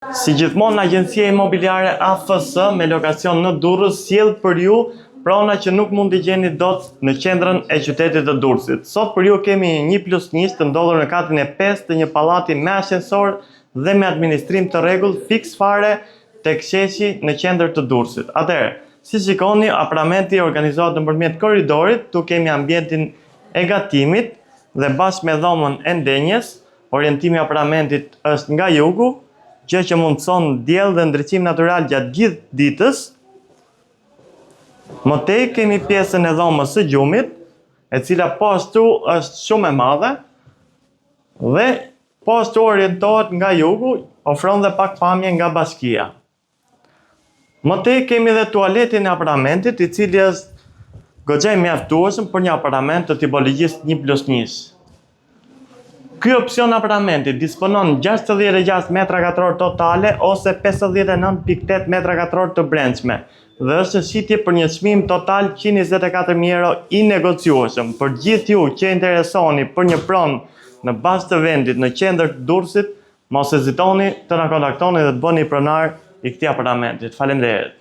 Si gjithmonë, Agjencia Imobiliare AFS me lokacion në Durrës sjell për ju prona që nuk mund t'i gjeni dot në qendrën e qytetit të Durrësit. Sot për ju kemi një 1+1 të ndodhur në katrin e 5 të një pallati me ashensor dhe me administrim të rregull fiks fare tek sheshi në qendër të Durrësit. Atëherë, si shikoni, apartamenti organizohet nëpërmjet korridorit, tu kemi ambientin e gatimit dhe bashkë me dhomën e ndenjes. Orientimi i apartamentit është nga jugu, gjë që mundson diell dhe ndriçim natyral gjatë gjithë ditës. Më tej kemi pjesën e dhomës së gjumit, e cila po ashtu është shumë e madhe dhe po ashtu orientohet nga jugu, ofron dhe pak pamje nga bashkia. Më tej kemi dhe tualetin e apartamentit, i cili është goxha i mjaftueshëm për një apartament të tipologjisë 1+1. Ky opsion apartamenti disponon 66 metra katror totale ose 59.8 metra katror të brendshme dhe është në shitje për një çmim total 124.000 euro i negociueshëm. Për gjithë ju që interesoni për një pronë në bazë të vendit në qendër të Durrësit, mos hezitoni të na kontaktoni dhe të bëni pronar i këtij apartamenti. Faleminderit.